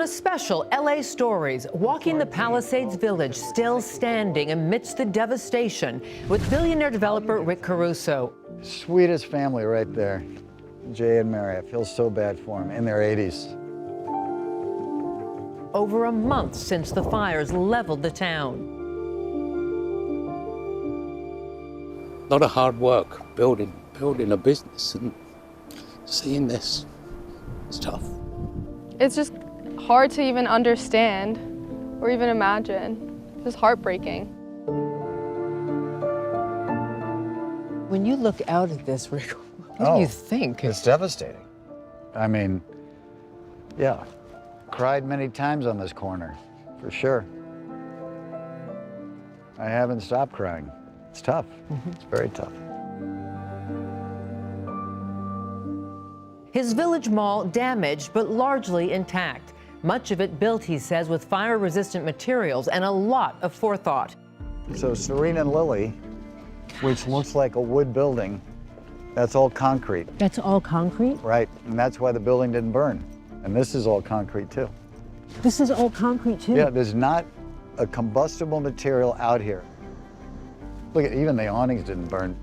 a special LA Stories, walking the Palisades village still standing amidst the devastation with billionaire developer Rick Caruso. Sweetest family right there, Jay and Mary. I feel so bad for them, in their 80s. Over a month since the fires leveled the town. A lot of hard work building a business, and seeing this, it's tough. It's just hard to even understand or even imagine. It's just heartbreaking. When you look out at this, Rick, what do you think? It's devastating. I mean, yeah, cried many times on this corner, for sure. I haven't stopped crying. It's tough. It's very tough. His village mall damaged but largely intact. Much of it built, he says, with fire-resistant materials and a lot of forethought. So Serena and Lily, which looks like a wood building, that's all concrete. That's all concrete? Right, and that's why the building didn't burn. And this is all concrete too. This is all concrete too? Yeah, there's not a combustible material out here. Look, even the awnings didn't burn.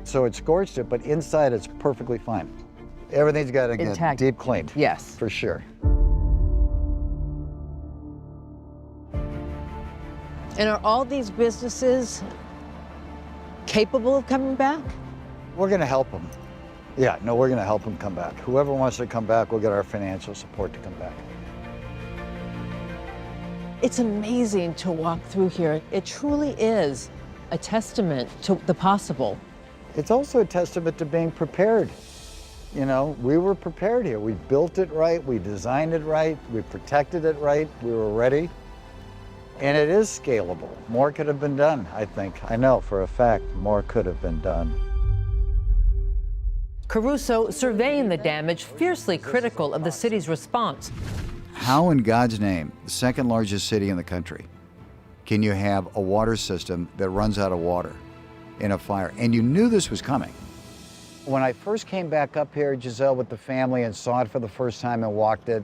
So it scorched it, but inside it's perfectly fine. Everything's got to get deep cleaned. Yes. For sure. And are all these businesses capable of coming back? We're going to help them. Yeah, no, we're going to help them come back. Whoever wants to come back, we'll get our financial support to come back. It's amazing to walk through here. It truly is a testament to the possible. It's also a testament to being prepared. You know, we were prepared here. We built it right, we designed it right, we protected it right, we were ready. And it is scalable. More could have been done, I think. I know for a fact, more could have been done. Caruso surveying the damage, fiercely critical of the city's response. How in God's name, the second largest city in the country, can you have a water system that runs out of water in a fire? And you knew this was coming. When I first came back up here, Giselle, with the family and saw it for the first time and walked it,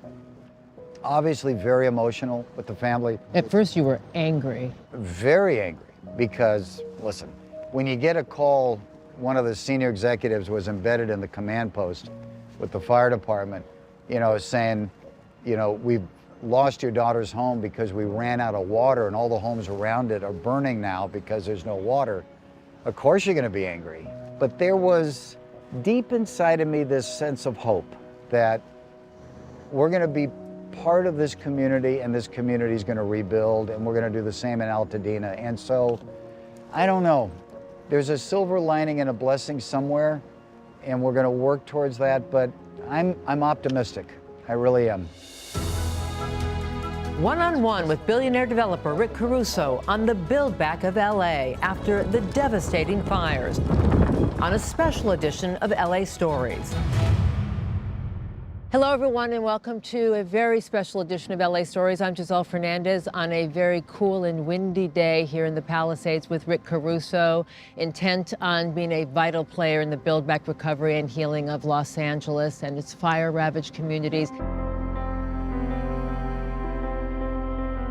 obviously very emotional with the family. At first you were angry. Very angry because, listen, when you get a call, one of the senior executives was embedded in the command post with the fire department, you know, saying, you know, we've lost your daughter's home because we ran out of water and all the homes around it are burning now because there's no water. Of course you're going to be angry. But there was deep inside of me this sense of hope that we're going to be part of this community and this community is going to rebuild and we're going to do the same in Altadena. And so, I don't know, there's a silver lining and a blessing somewhere and we're going to work towards that, but I'm optimistic. I really am. One-on-one with billionaire developer Rick Caruso on the build back of LA after the devastating fires on a special edition of LA Stories. Hello, everyone, and welcome to a very special edition of LA Stories. I'm Giselle Fernandez on a very cool and windy day here in the Palisades with Rick Caruso, intent on being a vital player in the build back, recovery, and healing of Los Angeles and its fire-ravaged communities.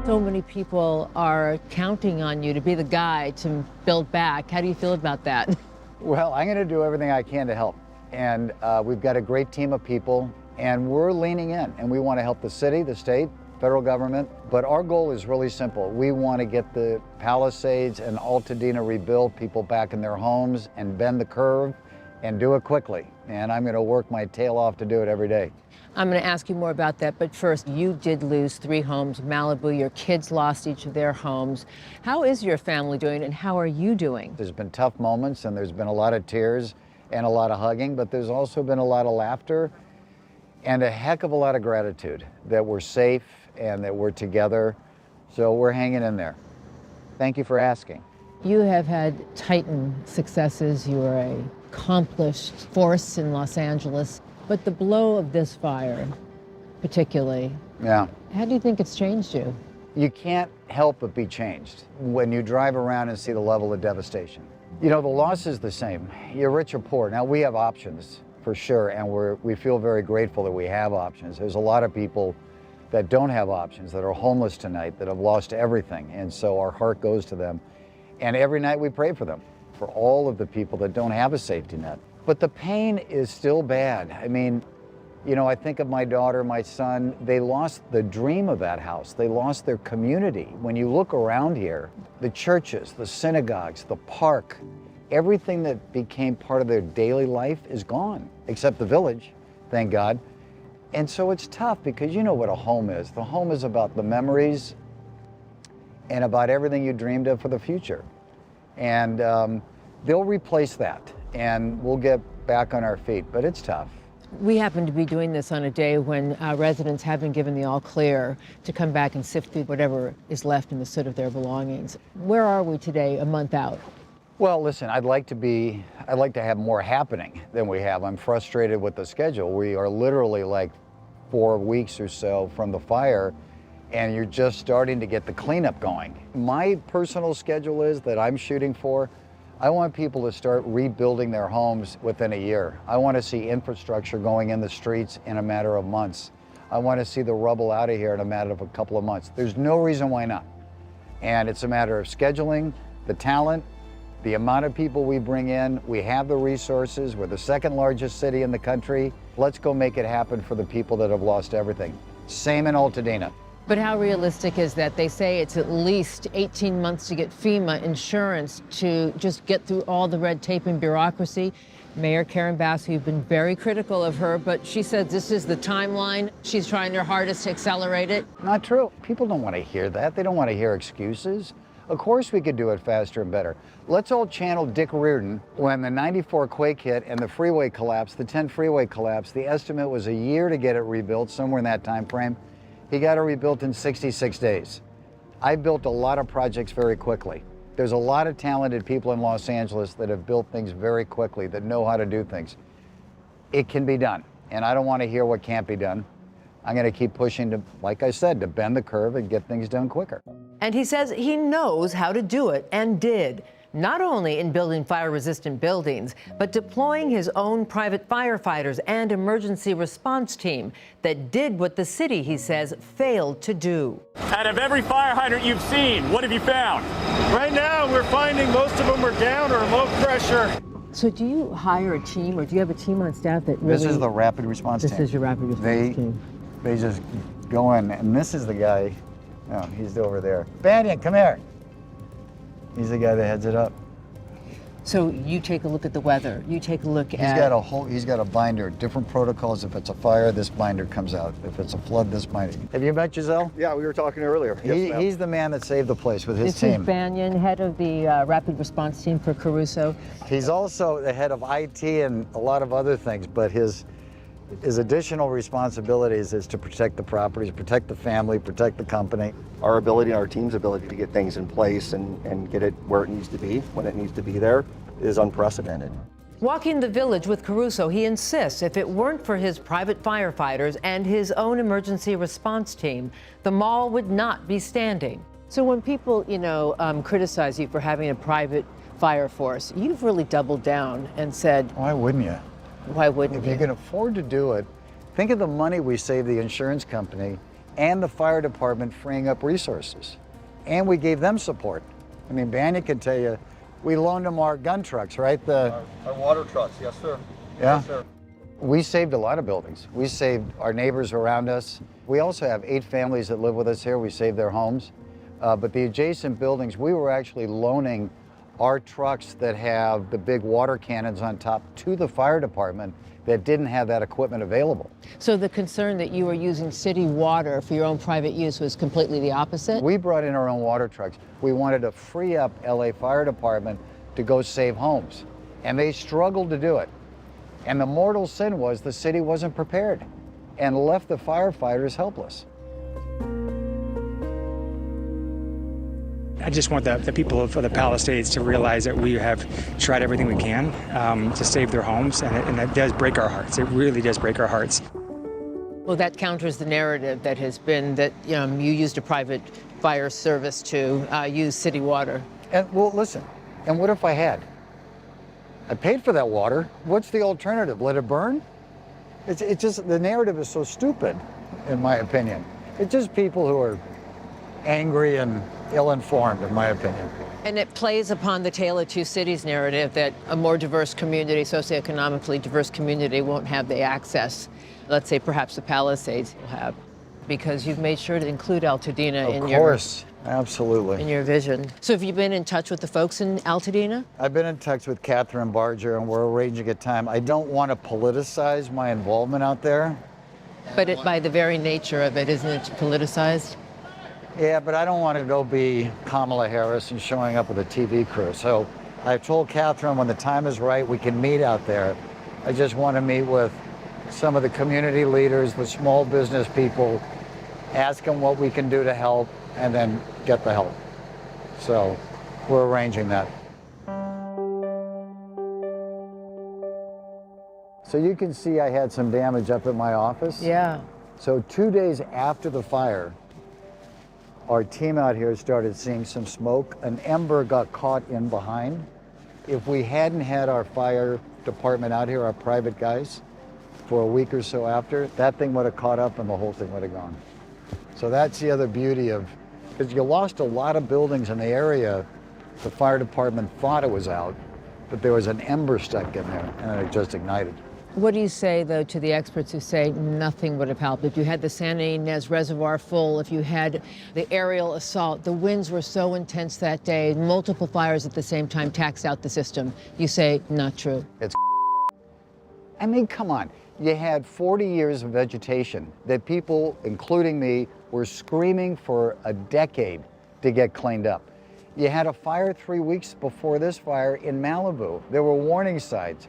So many people are counting on you to be the guy to build back. How do you feel about that? Well, I'm going to do everything I can to help. And we've got a great team of people, and we're leaning in. And we want to help the city, the state, federal government. But our goal is really simple. We want to get the Palisades and Altadena rebuilt, people back in their homes, and bend the curve, and do it quickly. And I'm going to work my tail off to do it every day. I'm going to ask you more about that, but first, you did lose 3 homes. Malibu, your kids lost each of their homes. How is your family doing, and how are you doing? There's been tough moments, and there's been a lot of tears and a lot of hugging, but there's also been a lot of laughter and a heck of a lot of gratitude that we're safe and that we're together. So we're hanging in there. Thank you for asking. You have had titan successes. You are an accomplished force in Los Angeles. But the blow of this fire, particularly, yeah. How do you think it's changed you? You can't help but be changed when you drive around and see the level of devastation. You know, the loss is the same. You're rich or poor. Now, we have options, for sure, and we feel very grateful that we have options. There's a lot of people that don't have options, that are homeless tonight, that have lost everything. And so our heart goes to them. And every night we pray for them, for all of the people that don't have a safety net. But the pain is still bad. I mean, you know, I think of my daughter, my son, they lost the dream of that house. They lost their community. When you look around here, the churches, the synagogues, the park, everything that became part of their daily life is gone, except the village, thank God. And so it's tough because you know what a home is. The home is about the memories and about everything you dreamed of for the future. And they'll replace that and we'll get back on our feet, but it's tough. We happen to be doing this on a day when residents have been given the all clear to come back and sift through whatever is left in the soot of their belongings. Where are we today, a month out? Well, listen, I'd like to have more happening than we have. I'm frustrated with the schedule. We are literally like 4 weeks or so from the fire, and you're just starting to get the cleanup going. My personal schedule is that I'm shooting for, I want people to start rebuilding their homes within a year. I want to see infrastructure going in the streets in a matter of months. I want to see the rubble out of here in a matter of a couple of months. There's no reason why not. And it's a matter of scheduling, the talent, the amount of people we bring in. We have the resources. We're the second largest city in the country. Let's go make it happen for the people that have lost everything. Same in Altadena. But how realistic is that? They say it's at least 18 months to get FEMA insurance to just get through all the red tape and bureaucracy. Mayor Karen Bass, you've been very critical of her, but she said this is the timeline. She's trying her hardest to accelerate it. Not true. People don't want to hear that. They don't want to hear excuses. Of course we could do it faster and better. Let's all channel Dick Reardon. When the 94 quake hit and the freeway collapsed, the 10 freeway collapsed, the estimate was a year to get it rebuilt, somewhere in that time frame. He got it rebuilt in 66 days. I built a lot of projects very quickly. There's a lot of talented people in Los Angeles that have built things very quickly, that know how to do things. It can be done, and I don't want to hear what can't be done. I'm going to keep pushing to, like I said, to bend the curve and get things done quicker. And he says he knows how to do it and did. Not only in building fire-resistant buildings, but deploying his own private firefighters and emergency response team that did what the city, he says, failed to do. Out of every fire hydrant you've seen, what have you found? Right now, we're finding most of them are down or low pressure. So do you hire a team, or do you have a team on staff that really... This is the rapid response team. This is your rapid response team. They just go in, and this is the guy, oh, he's over there. Banyan, come here. He's the guy that heads it up. So you take a look at the weather. You take a look at... He's got a binder, different protocols. If it's a fire, this binder comes out. If it's a flood, this binder. Have you met Giselle? Yeah, we were talking earlier. Yes, He's the man that saved the place with his This team. is Banyan, head of the rapid response team for Caruso. He's also the head of IT and a lot of other things, but his additional responsibilities is to protect the properties, protect the family, protect the company. Our ability and our team's ability to get things in place and get it where it needs to be, when it needs to be there, is unprecedented. Walking the village with Caruso, he insists if it weren't for his private firefighters and his own emergency response team, the mall would not be standing. So when people, criticize you for having a private fire force, you've really doubled down and said... Why wouldn't you? Why wouldn't If you? you can afford to do it, think of the money we save the insurance company and the fire department freeing up resources. And we gave them support. I mean, Banyan can tell you, we loaned them our gun trucks, right? Our water trucks, yes, sir. Yeah. Yes, sir. We saved a lot of buildings. We saved our neighbors around us. We also have 8 families that live with us here. We saved their homes. But the adjacent buildings, we were actually loaning our trucks that have the big water cannons on top to the fire department that didn't have that equipment available. So the concern that you were using city water for your own private use was completely the opposite? We brought in our own water trucks. We wanted to free up LA Fire Department to go save homes. And they struggled to do it. And the mortal sin was the city wasn't prepared and left the firefighters helpless. I just want the people of the Palisades to realize that we have tried everything we can to save their homes, and that does break our hearts. It really does break our hearts. Well, that counters the narrative that has been that you used a private fire service to use city water. And well, listen, and what if I had? I paid for that water. What's the alternative? Let it burn? It's just, the narrative is so stupid, in my opinion. It's just people who are angry and ill-informed, in my opinion. And it plays upon the Tale of Two Cities narrative that a more diverse community, socioeconomically diverse community, won't have the access, let's say perhaps the Palisades will have, because you've made sure to include Altadena in your... Of course, absolutely. In your vision. So have you been in touch with the folks in Altadena? I've been in touch with Catherine Barger, and we're arranging a time. I don't want to politicize my involvement out there. But by the very nature of it, isn't it politicized? Yeah, but I don't want to go be Kamala Harris and showing up with a TV crew. So I've told Catherine when the time is right, we can meet out there. I just want to meet with some of the community leaders, the small business people, ask them what we can do to help, and then get the help. So we're arranging that. So you can see I had some damage up at my office. Yeah. So 2 days after the fire, our team out here started seeing some smoke. An ember got caught in behind. If we hadn't had our fire department out here, our private guys, for a week or so after, that thing would have caught up and the whole thing would have gone. So that's the other beauty of, because you lost a lot of buildings in the area. The fire department thought it was out, but there was an ember stuck in there and it just ignited. What do you say, though, to the experts who say nothing would have helped? If you had the Santa Ynez Reservoir full, if you had the aerial assault, the winds were so intense that day, multiple fires at the same time taxed out the system. You say not true. It's I mean, come on. You had 40 years of vegetation that people, including me, were screaming for a decade to get cleaned up. You had a fire 3 weeks before this fire in Malibu. There were warning signs.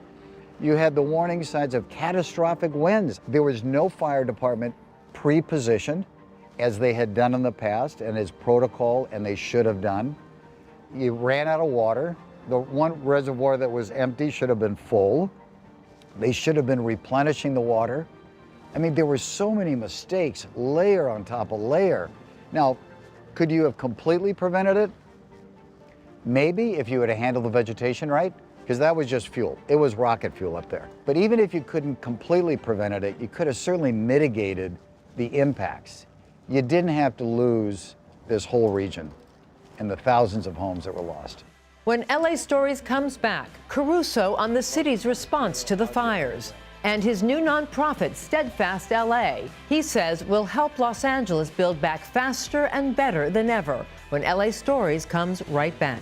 You had the warning signs of catastrophic winds. There was no fire department pre-positioned, as they had done in the past and as protocol and they should have done. You ran out of water. The one reservoir that was empty should have been full. They should have been replenishing the water. I mean, there were so many mistakes, layer on top of layer. Now, could you have completely prevented it? Maybe, if you had handled the vegetation right, because that was just fuel. It was rocket fuel up there. But even if you couldn't completely prevent it, you could have certainly mitigated the impacts. You didn't have to lose this whole region and the thousands of homes that were lost. When LA Stories comes back, Caruso on the city's response to the fires and his new nonprofit, Steadfast LA, he says will help Los Angeles build back faster and better than ever. When LA Stories comes right back.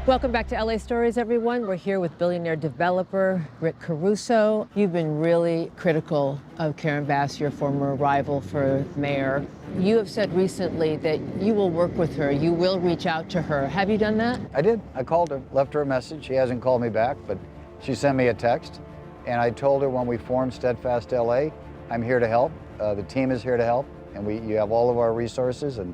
Welcome back to LA Stories, everyone. We're here with billionaire developer Rick Caruso. You've been really critical of Karen Bass, your former rival for mayor. You have said recently that you will work with her, you will reach out to her. Have you done that? I did. I called her, left her a message. She hasn't called me back, but she sent me a text. And I told her when we formed Steadfast LA, I'm here to help. The team is here to help. And you have all of our resources, and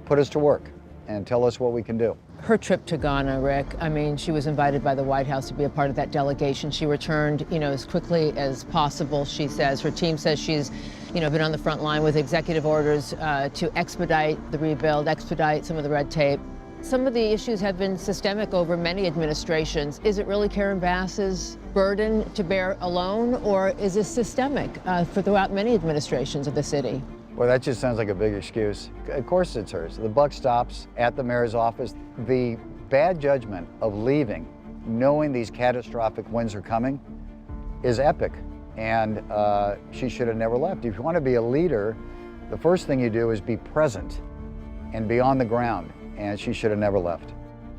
put us to work and tell us what we can do. Her trip to Ghana, Rick, I mean, she was invited by the White House to be a part of that delegation. She returned, as quickly as possible, she says. Her team says she's, been on the front line with executive orders to expedite the rebuild, expedite some of the red tape. Some of the issues have been systemic over many administrations. Is it really Karen Bass's burden to bear alone, or is this systemic throughout many administrations of the city? Well, that just sounds like a big excuse. Of course it's hers. The buck stops at the mayor's office. The bad judgment of leaving, knowing these catastrophic winds are coming, is epic. And she should have never left. If you want to be a leader, the first thing you do is be present and be on the ground. And she should have never left.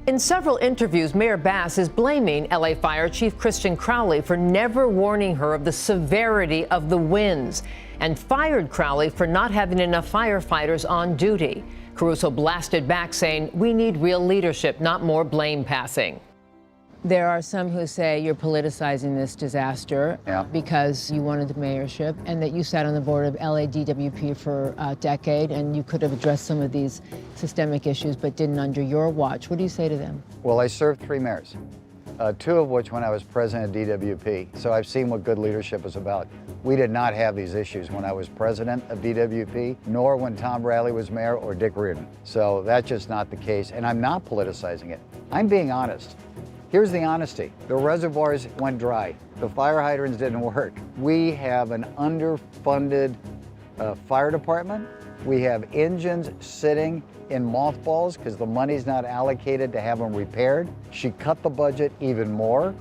In several interviews, Mayor Bass is blaming LA Fire Chief Christian Crowley for never warning her of the severity of the winds, and fired Crowley for not having enough firefighters on duty. Caruso blasted back, saying, "We need real leadership, not more blame passing." There are some who say you're politicizing this disaster because you wanted the mayorship, and that you sat on the board of LA DWP for a decade, and you could have addressed some of these systemic issues, but didn't under your watch. What do you say to them? Well, I served 3 mayors, 2 of which when I was president of DWP, so I've seen what good leadership is about. We did not have these issues when I was president of DWP, nor when Tom Bradley was mayor or Dick Reardon. So that's just not the case, and I'm not politicizing it. I'm being honest. Here's the honesty. The reservoirs went dry. the fire hydrants didn't work. We have an underfunded fire department. We have engines sitting in mothballs because the money's not allocated to have them repaired. She cut the budget even more.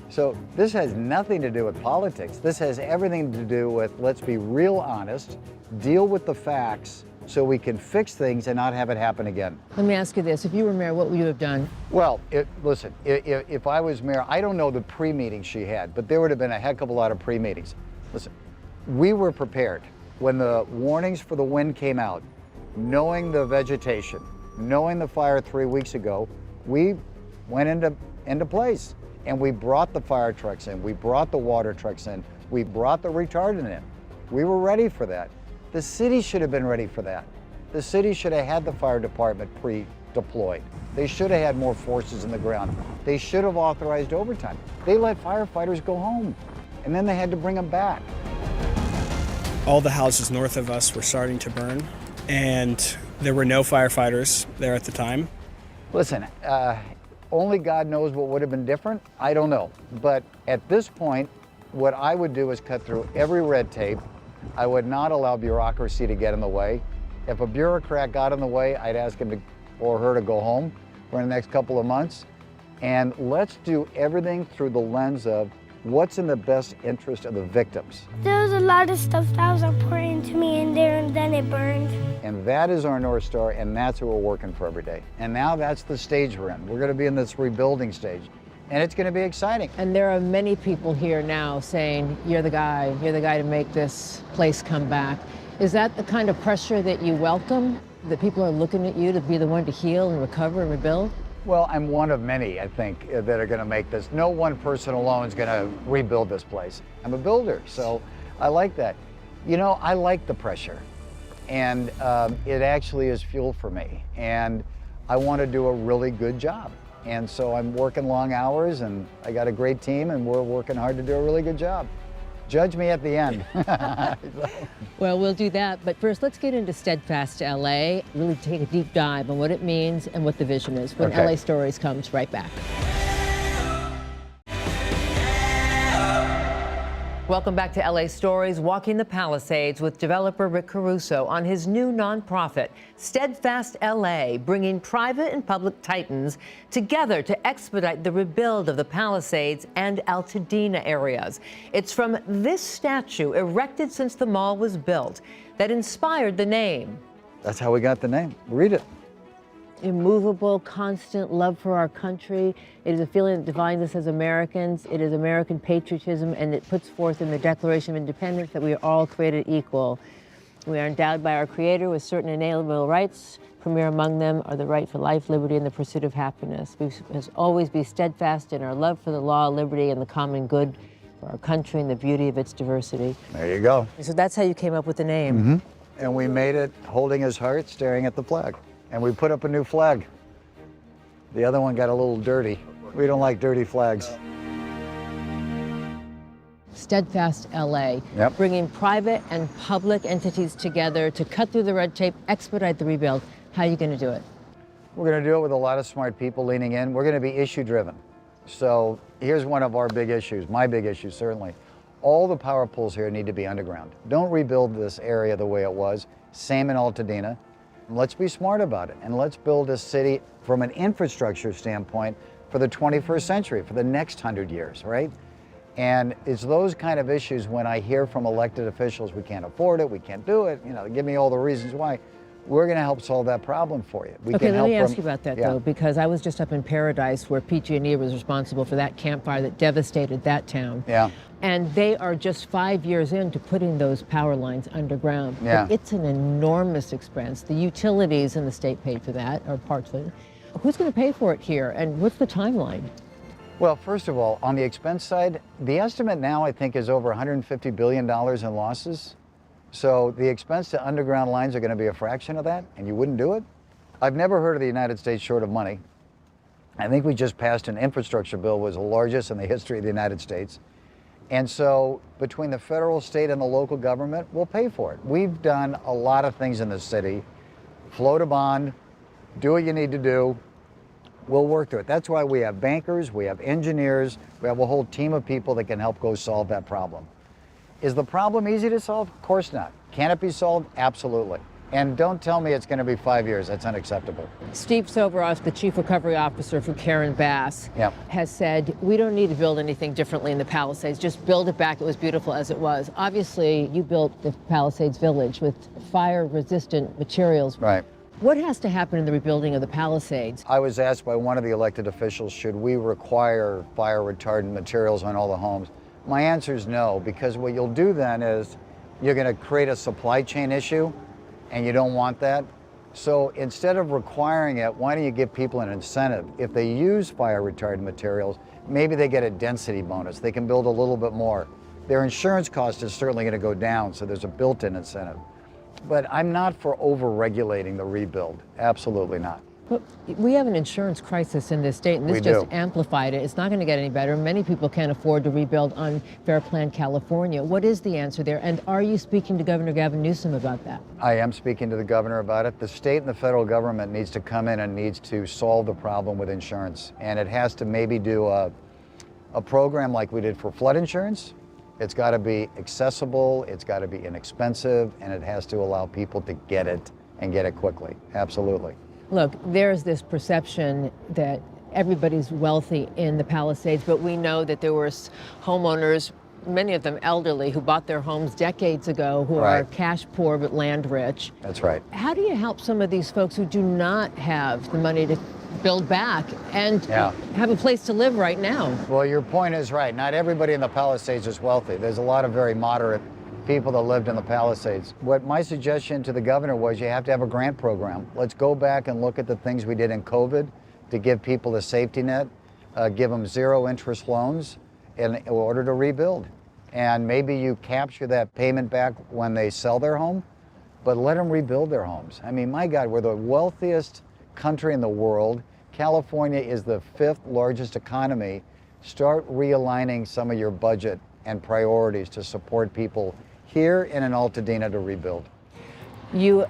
So this has nothing to do with politics. This has everything to do with, let's be real honest, deal with the facts so we can fix things and not have it happen again. Let me ask you this. If you were mayor, what would you have done? Well, listen, if I was mayor, I don't know the pre-meetings she had, but there would have been a heck of a lot of pre-meetings. Listen, we were prepared. When the warnings for the wind came out, knowing the vegetation, knowing the fire 3 weeks ago, we went into place. And we brought the fire trucks in, we brought the water trucks in, we brought the retardant in. We were ready for that. The city should have been ready for that. The city should have had the fire department pre-deployed. They should have had more forces in the ground. They should have authorized overtime. They let firefighters go home, and then they had to bring them back. All the houses north of us were starting to burn, and there were no firefighters there at the time. Listen, only God knows what would have been different. I don't know. But at this point, what I would do is cut through every red tape. I would not allow bureaucracy to get in the way. If a bureaucrat got in the way, I'd ask him or her to go home for the next couple of months. And let's do everything through the lens of what's in the best interest of the victims. There was a lot of stuff that was important to me in there, and then it burned. And that is our North Star, and that's what we're working for every day. And now that's the stage we're in. We're going to be in this rebuilding stage, and it's going to be exciting. And there are many people here now saying, you're the guy to make this place come back. Is that the kind of pressure that you welcome, that people are looking at you to be the one to heal and recover and rebuild? Well, I'm one of many, I think, that are going to make this. No one person alone is going to rebuild this place. I'm a builder, so I like that. You know, I like the pressure, and it actually is fuel for me, and I want to do a really good job. And so I'm working long hours, and I got a great team, and we're working hard to do a really good job. Judge me at the end. Well, we'll do that, but first let's get into Steadfast LA, really take a deep dive on what it means and what the vision is. When Okay. LA Stories comes right back. Welcome back to LA Stories, walking the Palisades with developer Rick Caruso on his new nonprofit, Steadfast LA, bringing private and public titans together to expedite the rebuild of the Palisades and Altadena areas. It's from this statue, erected since the mall was built, that inspired the name. That's how we got the name. Read it. Immovable, constant love for our country. It is a feeling that defines us as Americans. It is American patriotism, and it puts forth in the Declaration of Independence that we are all created equal. We are endowed by our Creator with certain inalienable rights. Premier among them are the right for life, liberty, and the pursuit of happiness. We must always be steadfast in our love for the law, liberty, and the common good for our country and the beauty of its diversity. There you go. So that's how you came up with the name. Mm-hmm. And we made it holding his heart, staring at the flag. And we put up a new flag. The other one got a little dirty. We don't like dirty flags. Steadfast LA, Yep. bringing private and public entities together to cut through the red tape, expedite the rebuild. How are you going to do it? We're going to do it with a lot of smart people leaning in. We're going to be issue driven. So here's one of our big issues, my big issue certainly. All the power poles here need to be underground. Don't rebuild this area the way it was. Same in Altadena. Let's be smart about it, and let's build a city from an infrastructure standpoint for the 21st century, for the next 100 years, right? And it's those kind of issues when I hear from elected officials, we can't afford it, we can't do it, you know, give me all the reasons why. We're going to help solve that problem for you. We Okay, can let help me ask from- you about that, Yeah. though, because I was just up in Paradise where PG&E was responsible for that campfire that devastated that town. Yeah. And they are just 5 years into putting those power lines underground. Yeah. But it's an enormous expense. The utilities in the state paid for that, or parts of it. Who's going to pay for it here, and what's the timeline? Well, first of all, on the expense side, the estimate now I think is over $150 billion in losses. So the expense to underground lines are going to be a fraction of that, and you wouldn't do it? I've never heard of the United States short of money. I think we just passed an infrastructure bill, was the largest in the history of the United States. And so between the federal, state, and the local government, we'll pay for it. We've done a lot of things in this city. Float a bond, do what you need to do, We'll work through it. That's why we have bankers, we have engineers, we have a whole team of people that can help go solve that problem. Is the problem easy to solve? Of course not. Can it be solved? Absolutely. And don't tell me it's going to be 5 years. That's unacceptable. Steve Soboroff, the Chief Recovery Officer for Karen Bass, Yep. has said, we don't need to build anything differently in the Palisades. Just build it back. It was beautiful as it was. Obviously, you built the Palisades Village with fire-resistant materials. Right. What has to happen in the rebuilding of the Palisades? I was asked by one of the elected officials, should we require fire retardant materials on all the homes? My answer is no, because what you'll do then is you're going to create a supply chain issue, and you don't want that. So instead of requiring it, why don't you give people an incentive? If they use fire retardant materials, maybe they get a density bonus. They can build a little bit more. Their insurance cost is certainly going to go down, so there's a built-in incentive. But I'm not for over-regulating the rebuild. Absolutely not. But we have an insurance crisis in this state, and this We just do. amplified it. It's not going to get any better. Many people can't afford to rebuild on Fair Plan California. What is the answer there? And are you speaking to Governor Gavin Newsom about that? I am speaking to the governor about it. The state and the federal government needs to come in and needs to solve the problem with insurance. And it has to maybe do a program like we did for flood insurance. It's got to be accessible, it's got to be inexpensive, and it has to allow people to get it and get it quickly. Absolutely. Look, there's this perception that everybody's wealthy in the Palisades, but we know that there were homeowners, many of them elderly, who bought their homes decades ago, who are Right. cash poor but land rich. That's right. How do you help some of these folks who do not have the money to build back and Yeah. have a place to live right now? Well, your point is right. Not everybody in the Palisades is wealthy. There's a lot of very moderate people that lived in the Palisades. What my suggestion to the governor was, you have to have a grant program. Let's go back and look at the things we did in COVID to give people a safety net, give them zero interest loans in order to rebuild. And maybe you capture that payment back when they sell their home, but let them rebuild their homes. I mean, my God, we're the wealthiest country in the world. California is the 5th largest economy. Start realigning some of your budget and priorities to support people here and in Altadena to rebuild. You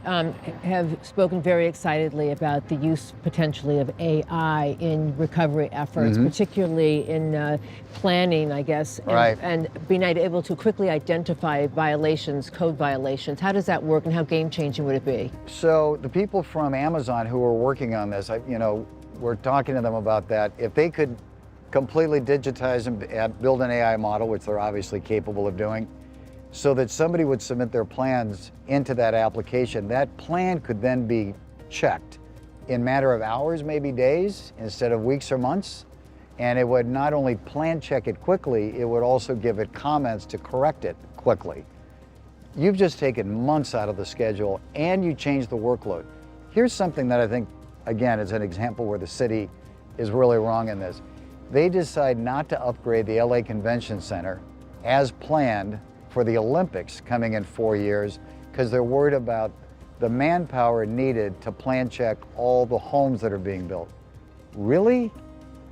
have spoken very excitedly about the use potentially of AI in recovery efforts, particularly in planning, I guess, and, Right. and being able to quickly identify violations, code violations. How does that work, and how game-changing would it be? So the people from Amazon who are working on this, we're talking to them about that. If they could completely digitize and build an AI model, which they're obviously capable of doing, so that somebody would submit their plans into that application, that plan could then be checked in a matter of hours, maybe days, instead of weeks or months. And it would not only plan check it quickly, it would also give it comments to correct it quickly. You've just taken months out of the schedule and you changed the workload. Here's something that I think, again, is an example where the city is really wrong in this. They decide not to upgrade the LA Convention Center as planned for the Olympics coming in 4 years because they're worried about the manpower needed to plan check all the homes that are being built. Really?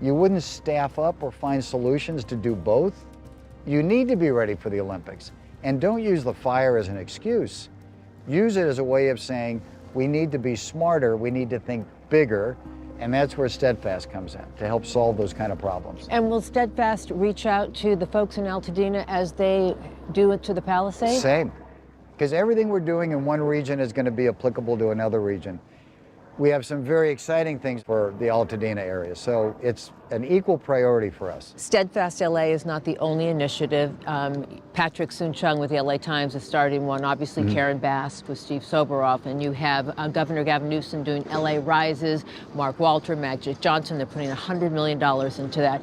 You wouldn't staff up or find solutions to do both? You need to be ready for the Olympics. And don't use the fire as an excuse. Use it as a way of saying, we need to be smarter, we need to think bigger, and that's where Steadfast comes in, to help solve those kind of problems. And will Steadfast reach out to the folks in Altadena as they do it to the Palisades? Same, because everything we're doing in one region is going to be applicable to another region. We have some very exciting things for the Altadena area, so it's an equal priority for us. Steadfast LA is not the only initiative. Patrick Soon-Chung with the LA Times is starting one. Obviously, Karen Bass with Steve Soboroff, and you have Governor Gavin Newsom doing LA Rises, Mark Walter, Magic Johnson. They're putting $100 million into that.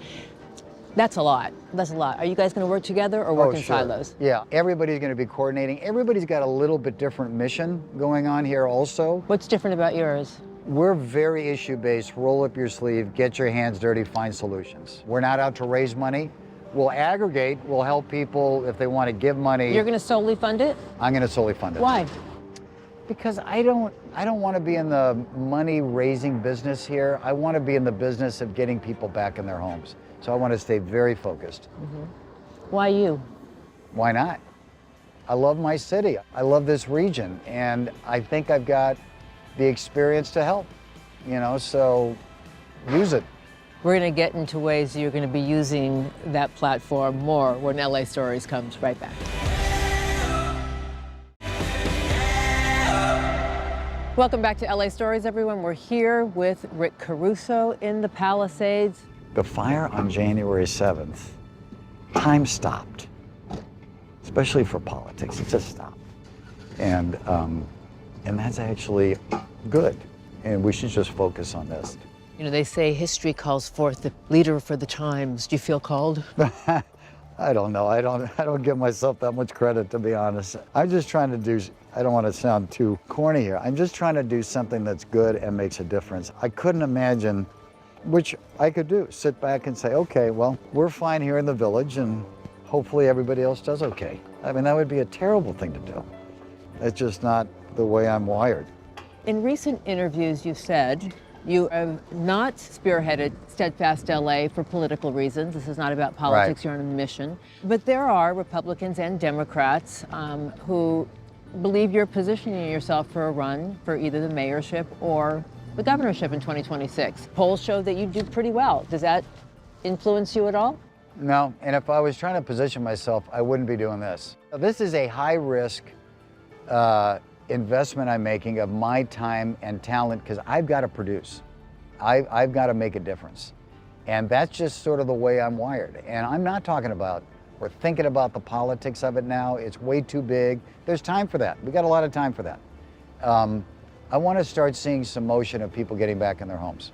That's a lot. That's a lot. Are you guys going to work together or work in Sure. silos? Yeah, everybody's going to be coordinating. Everybody's got a little bit different mission going on here also. What's different about yours? We're very issue-based, roll up your sleeve, get your hands dirty, find solutions. We're not out to raise money. We'll aggregate, we'll help people if they want to give money. You're going to solely fund it? I'm going to solely fund it. Why? Because I don't want to be in the money-raising business here. I want to be in the business of getting people back in their homes. So I want to stay very focused. Why you? Why not? I love my city. I love this region, and I think I've got the experience to help. So use it. We're going to get into ways you're going to be using that platform more when LA Stories comes right back. Welcome back to LA Stories, everyone. We're here with Rick Caruso in the Palisades. The fire on January 7th, time stopped, especially for politics. It just stopped. And that's actually good. And we should just focus on this. You know, they say history calls forth the leader for the times. Do you feel called? I don't know. I don't give myself that much credit, to be honest. I'm just trying to do, I don't want to sound too corny here. I'm just trying to do something that's good and makes a difference. I couldn't imagine, which I could do, sit back and say, okay, well, we're fine here in the village and hopefully everybody else does okay. I mean, that would be a terrible thing to do. It's just not the way I'm wired. In recent interviews, you've said you have not spearheaded Steadfast LA for political reasons. This is not about politics, You're on a mission. But there are Republicans and Democrats who believe you're positioning yourself for a run for either the mayorship or the governorship in 2026. Polls show that you do pretty well. Does that influence you at all? No, and if I was trying to position myself, I wouldn't be doing this. This is a high-risk investment I'm making of my time and talent because I've got to produce. I've got to make a difference. And that's just sort of the way I'm wired. And I'm not talking about or thinking about the politics of it now. It's way too big. There's time for that. We got a lot of time for that. I want to start seeing some motion of people getting back in their homes.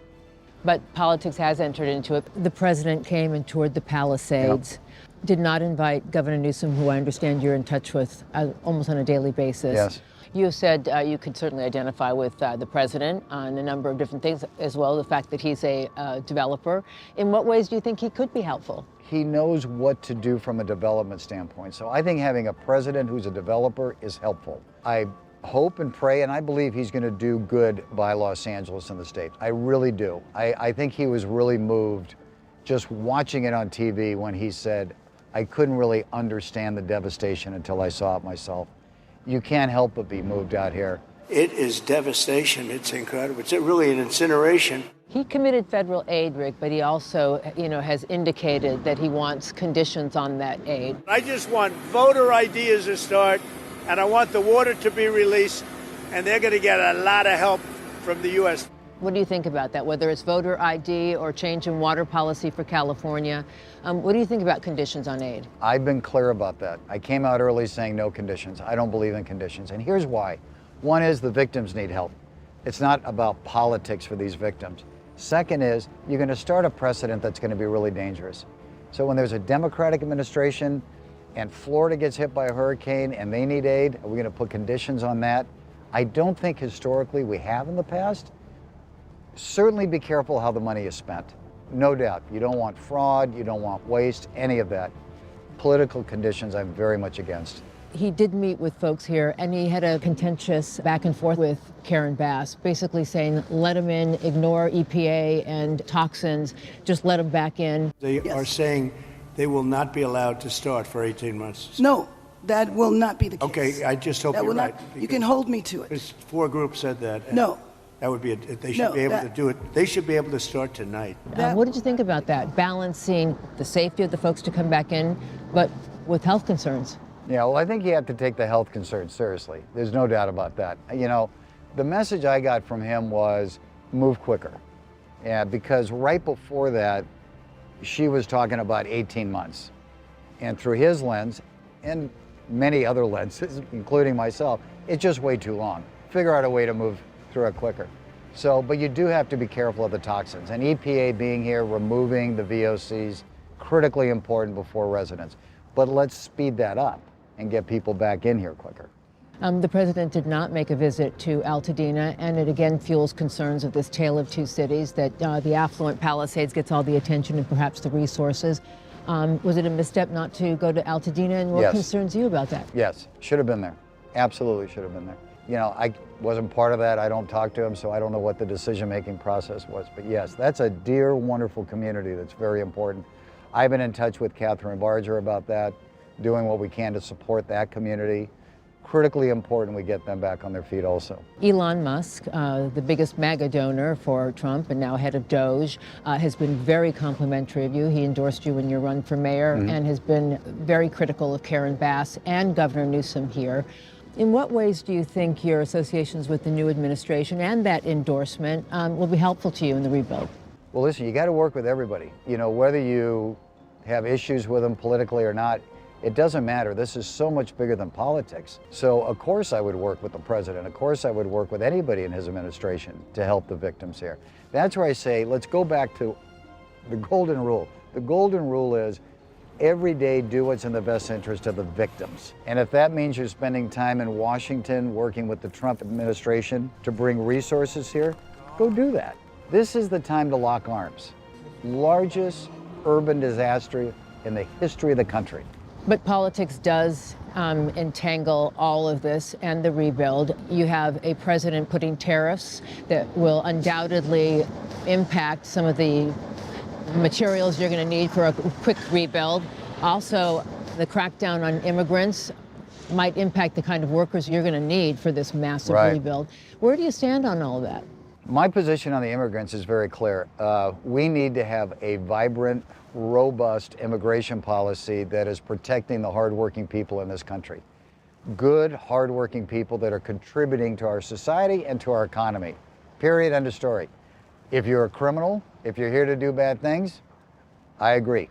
But politics has entered into it. The president came and toured the Palisades. Did not invite Governor Newsom, who I understand you're in touch with almost on a daily basis. Yes. You said you could certainly identify with the president on a number of different things, as well as the fact that he's a developer. In what ways do you think he could be helpful? He knows what to do from a development standpoint. So I think having a president who's a developer is helpful. I hope and pray, and I believe he's going to do good by Los Angeles and the state. I really do. I think he was really moved just watching it on TV when he said, I couldn't really understand the devastation until I saw it myself. You can't help but be moved out here. It is devastation. It's incredible. It's really an incineration. He committed federal aid, Rick, but he also, has indicated that he wants conditions on that aid. I just want voter ID as a start, and I want the water to be released, and they're going to get a lot of help from the U.S. What do you think about that, whether it's voter ID or change in water policy for California? What do you think about conditions on aid? I've been clear about that. I came out early saying no conditions. I don't believe in conditions, and here's why. One is the victims need help. It's not about politics for these victims. Second is you're going to start a precedent that's going to be really dangerous. So when there's a Democratic administration and Florida gets hit by a hurricane and they need aid, are we going to put conditions on that? I don't think historically we have in the past. Certainly be careful how the money is spent. No doubt. You don't want fraud, you don't want waste, any of that. Political conditions I'm very much against. He did meet with folks here, and he had a contentious back and forth with Karen Bass, basically saying, let them in, ignore EPA and toxins, just let them back in. They are saying they will not be allowed to start for 18 months. No, that will not be the case. Okay, I just hope you're right. You can hold me to it. Because 4 groups said that. No. That would be, they should be able to do it. They should be able to start tonight. What did you think about that? Balancing the safety of the folks to come back in, but with health concerns. Yeah, well, I think you have to take the health concerns seriously. There's no doubt about that. The message I got from him was move quicker. Yeah, because right before that, she was talking about 18 months. And through his lens, and many other lenses, including myself, it's just way too long. Figure out a way to move through it quicker. But you do have to be careful of the toxins. And EPA being here, removing the VOCs, critically important before residents. But let's speed that up and get people back in here quicker. The president did not make a visit to Altadena, and it again fuels concerns of this tale of two cities, that the affluent Palisades gets all the attention and perhaps the resources. Was it a misstep not to go to Altadena, and what concerns you about that? Yes, should have been there. Absolutely should have been there. I wasn't part of that. I don't talk to him, so I don't know what the decision-making process was. But yes, that's a dear, wonderful community that's very important. I've been in touch with Catherine Barger about that, doing what we can to support that community. critically important we get them back on their feet also. Elon Musk, the biggest MAGA donor for Trump and now head of Doge, has been very complimentary of you. He endorsed you in your run for mayor and has been very critical of Karen Bass and Governor Newsom here. In what ways do you think your associations with the new administration and that endorsement will be helpful to you in the rebuild? Well, listen, you got to work with everybody. You know, whether you have issues with them politically or not, it doesn't matter. This is so much bigger than politics. So, of course, I would work with the president. Of course, I would work with anybody in his administration to help the victims here. That's where I say, let's go back to the golden rule. The golden rule is every day do what's in the best interest of the victims. And if that means you're spending time in Washington working with the Trump administration to bring resources here, go do that. This is the time to lock arms. Largest urban disaster in the history of the country. But politics does entangle all of this and the rebuild. You have a president putting tariffs that will undoubtedly impact some of the materials you're going to need for a quick rebuild. Also, the crackdown on immigrants might impact the kind of workers you're going to need for this massive rebuild. Where do you stand on all of that? My position on the immigrants is very clear. We need to have a vibrant, robust immigration policy that is protecting the hardworking people in this country. Good, hardworking people that are contributing to our society and to our economy. Period, end of story. If you're a criminal, if you're here to do bad things, I agree.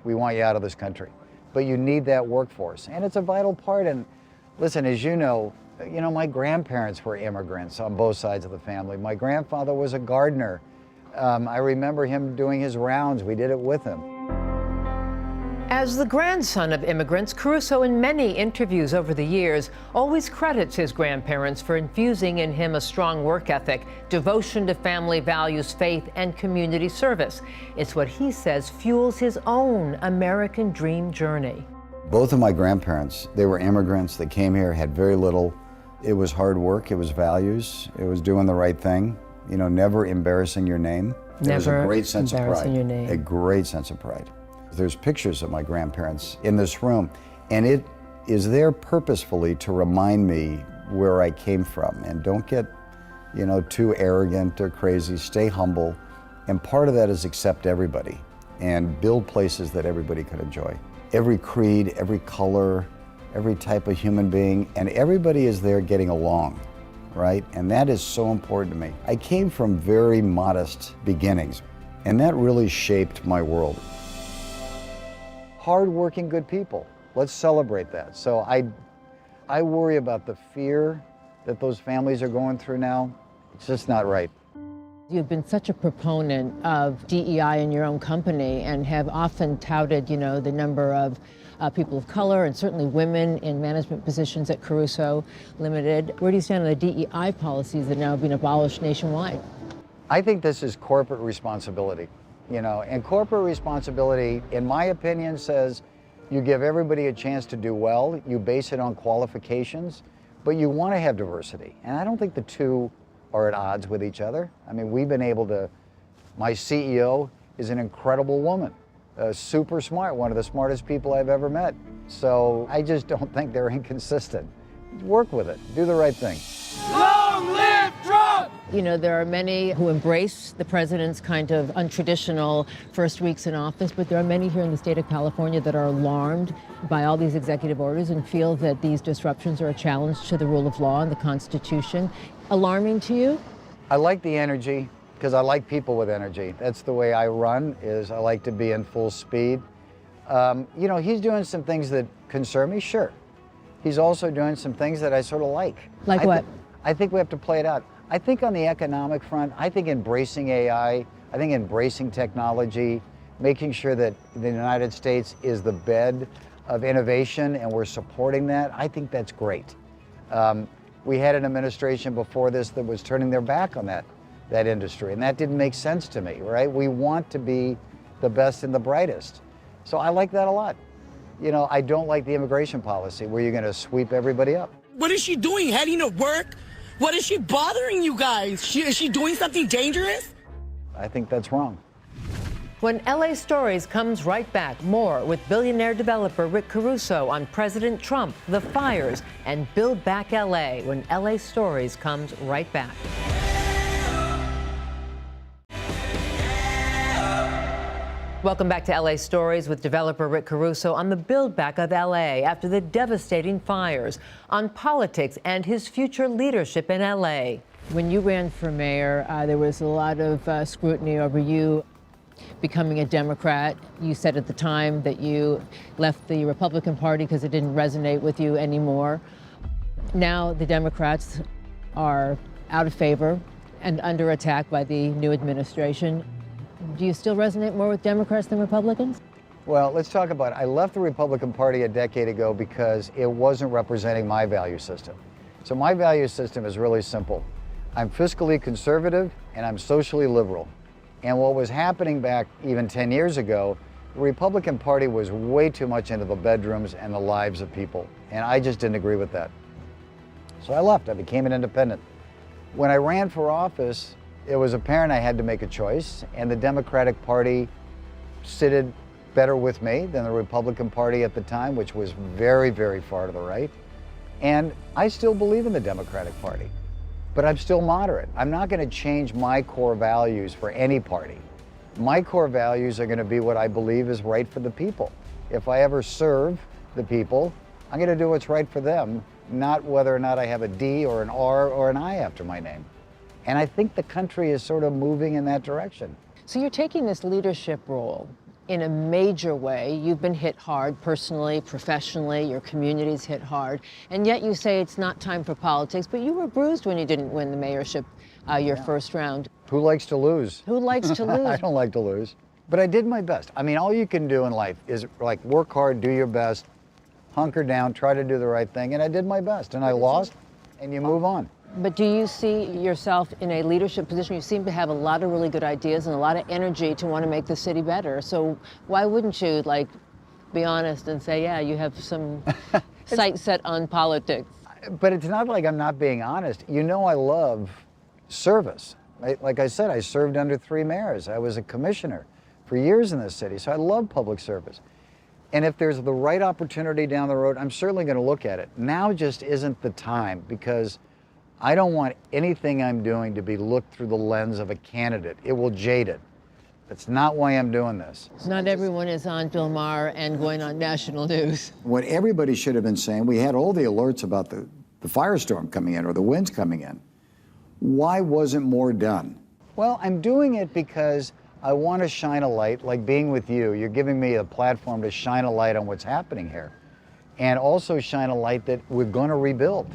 We want you out of this country. But you need that workforce, and it's a vital part. And listen, as you know, my grandparents were immigrants on both sides of the family. My grandfather was a gardener. I remember him doing his rounds. We did it with him. As the grandson of immigrants, Caruso, in many interviews over the years, always credits his grandparents for infusing in him a strong work ethic, devotion to family values, faith, and community service. It's what he says fuels his own American dream journey. Both of my grandparents, they were immigrants. They came here, had very little. It was hard work, it was values, it was doing the right thing, never embarrassing your name. There was a great sense of pride. Your name. A great sense of pride. There's pictures of my grandparents in this room, and it is there purposefully to remind me where I came from. And don't get, too arrogant or crazy, stay humble. And part of that is accept everybody and build places that everybody can enjoy. Every creed, every color, every type of human being, and everybody is there getting along, right? And that is so important to me. I came from very modest beginnings, and that really shaped my world. Hardworking, good people. Let's celebrate that. So I worry about the fear that those families are going through now. It's just not right. You've been such a proponent of DEI in your own company and have often touted, the number of people of color and certainly women in management positions at Caruso Limited. Where do you stand on the DEI policies that are now being abolished nationwide? I think this is corporate responsibility, and corporate responsibility, in my opinion, says you give everybody a chance to do well, you base it on qualifications, but you want to have diversity. And I don't think the two are at odds with each other. I mean, we've been able to, my CEO is an incredible woman, super smart, one of the smartest people I've ever met. So I just don't think they're inconsistent. Work with it, do the right thing. Long live Trump! There are many who embrace the president's kind of untraditional first weeks in office, but there are many here in the state of California that are alarmed by all these executive orders and feel that these disruptions are a challenge to the rule of law and the Constitution. Alarming to you? I like the energy because I like people with energy. That's the way I run, is I like to be in full speed. He's doing some things that concern me, sure. He's also doing some things that I sort of like. Like what? I think we have to play it out. I think on the economic front, I think embracing AI, I think embracing technology, making sure that the United States is the bed of innovation and we're supporting that, I think that's great. We had an administration before this that was turning their back on that industry, and that didn't make sense to me, right? We want to be the best and the brightest. So I like that a lot. I don't like the immigration policy where you're going to sweep everybody up. What is she doing? Heading to work? What is she bothering you guys? Is she doing something dangerous? I think that's wrong. When LA Stories comes right back, more with billionaire developer Rick Caruso on President Trump, the fires, and Build Back LA when LA Stories comes right back. Welcome back to LA Stories with developer Rick Caruso on the build back of LA after the devastating fires, on politics and his future leadership in LA. When you ran for mayor, there was a lot of scrutiny over you becoming a Democrat. You said at the time that you left the Republican Party because it didn't resonate with you anymore. Now the Democrats are out of favor and under attack by the new administration. Do you still resonate more with Democrats than Republicans? Well, let's talk about it. I left the Republican Party a decade ago because it wasn't representing my value system. So my value system is really simple. I'm fiscally conservative and I'm socially liberal. And what was happening back even 10 years ago, the Republican Party was way too much into the bedrooms and the lives of people. And I just didn't agree with that. So I left. I became an independent. When I ran for office, it was apparent I had to make a choice, and the Democratic Party sitted better with me than the Republican Party at the time, which was very, very far to the right. And I still believe in the Democratic Party, but I'm still moderate. I'm not going to change my core values for any party. My core values are going to be what I believe is right for the people. If I ever serve the people, I'm going to do what's right for them, not whether or not I have a D or an R or an I after my name. And I think the country is sort of moving in that direction. So you're taking this leadership role in a major way. You've been hit hard personally, professionally, your community's hit hard, and yet you say it's not time for politics, but you were bruised when you didn't win the mayorship your first round. Who likes to lose? Who likes to lose? I don't like to lose, but I did my best. I mean, all you can do in life is like work hard, do your best, hunker down, try to do the right thing, and I did my best, and I lost, and you move on. But do you see yourself in a leadership position? You seem to have a lot of really good ideas and a lot of energy to want to make the city better. So why wouldn't you, like, be honest and say, yeah, you have some sight set on politics? But it's not like I'm not being honest. You know, I love service. Like I said, I served under 3 mayors. I was a commissioner for years in this city, so I love public service. And if there's the right opportunity down the road, I'm certainly going to look at it. Now just isn't the time, because I don't want anything I'm doing to be looked through the lens of a candidate. It will jade it. That's not why I'm doing this. Not everyone is on Bill Maher and going on national news. What everybody should have been saying, we had all the alerts about the firestorm coming in or the winds coming in. Why wasn't more done? Well, I'm doing it because I want to shine a light, like being with you. You're giving me a platform to shine a light on what's happening here, and also shine a light that we're going to rebuild.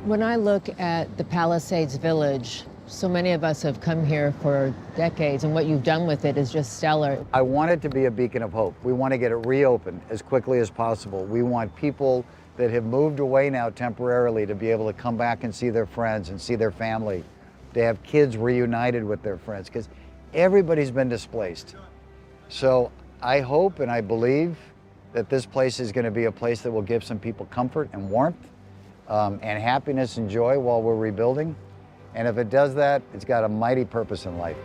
When I look at the Palisades Village, so many of us have come here for decades, and what you've done with it is just stellar. I want it to be a beacon of hope. We want to get it reopened as quickly as possible. We want people that have moved away now temporarily to be able to come back and see their friends and see their family, to have kids reunited with their friends, because everybody's been displaced. So I hope and I believe that this place is going to be a place that will give some people comfort and warmth, and happiness and joy while we're rebuilding. And if it does that, it's got a mighty purpose in life.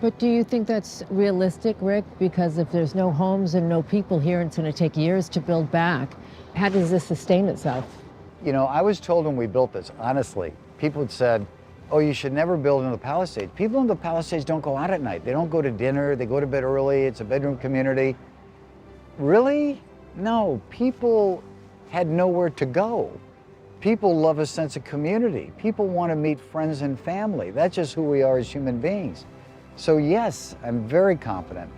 But do you think that's realistic, Rick? Because if there's no homes and no people here, it's going to take years to build back. How does this sustain itself? You know, I was told when we built this, honestly, people had said, oh, you should never build in the Palisades. People in the Palisades don't go out at night. They don't go to dinner. They go to bed early. It's a bedroom community. Really? No, people had nowhere to go. People love a sense of community. People want to meet friends and family. That's just who we are as human beings. So yes, I'm very confident.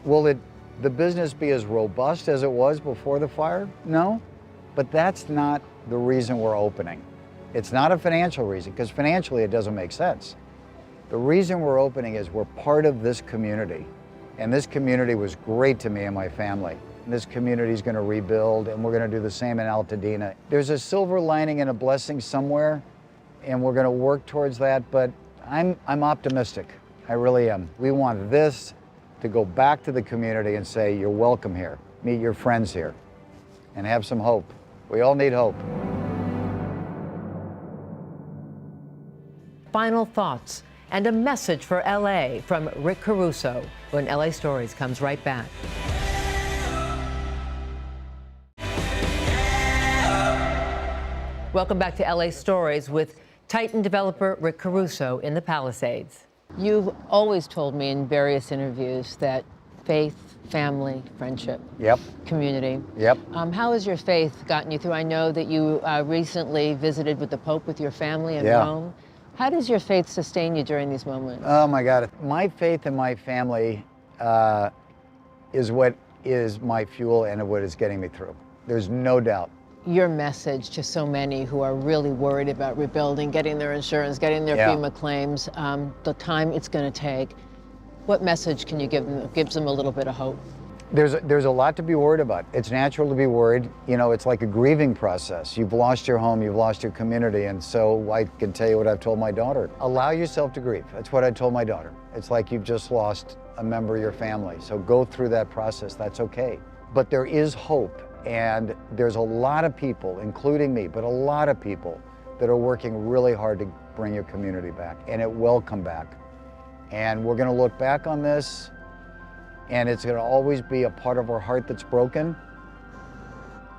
Will the business be as robust as it was before the fire? No, but that's not the reason we're opening. It's not a financial reason, because financially it doesn't make sense. The reason we're opening is we're part of this community. And this community was great to me and my family. And this community is going to rebuild, and we're going to do the same in Altadena. There's a silver lining and a blessing somewhere, and we're going to work towards that, but I'm optimistic. I really am. We want this to go back to the community and say, you're welcome here. Meet your friends here, and have some hope. We all need hope. final thoughts and a message for LA from Rick Caruso when LA Stories comes right back. Welcome back to LA Stories with Titan developer Rick Caruso in the Palisades. You've always told me in various interviews that faith, family, friendship, community. How has your faith gotten you through? I know that you recently visited with the Pope with your family in Rome. How does your faith sustain you during these moments? Oh my God, my faith in my family is what is my fuel and what is getting me through. There's no doubt. Your message to so many who are really worried about rebuilding, getting their insurance, getting their FEMA claims, the time it's going to take. What message can you give them that gives them a little bit of hope? There's a lot to be worried about. It's natural to be worried. You know, it's like a grieving process. You've lost your home, you've lost your community, and so I can tell you what I've told my daughter. Allow yourself to grieve. That's what I told my daughter. It's like you've just lost a member of your family. So go through that process, that's okay. But there is hope. And there's a lot of people, including me, but a lot of people that are working really hard to bring your community back, and it will come back. And we're gonna look back on this, and it's gonna always be a part of our heart that's broken,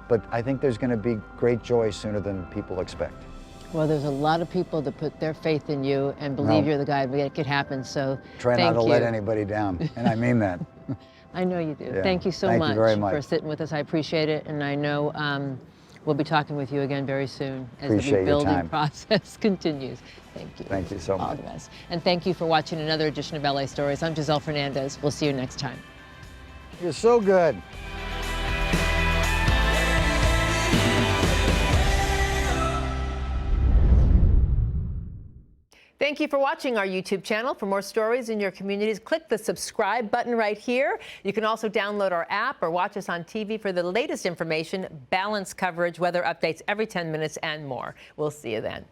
but I think there's gonna be great joy sooner than people expect. Well, there's a lot of people that put their faith in you and believe you're the guy to make it happen, so try not to let anybody down, and I mean that. I know you do. Yeah. Thank you so Thank you very much for sitting with us. I appreciate it, and I know we'll be talking with you again very soon as the rebuilding process continues. Thank you. Thank you so much. All the best. And thank you for watching another edition of LA Stories. I'm Giselle Fernandez. We'll see you next time. You're so good. Thank you for watching our YouTube channel. For more stories in your communities, click the subscribe button right here. You can also download our app or watch us on TV for the latest information, balanced coverage, weather updates every 10 minutes, and more. We'll see you then.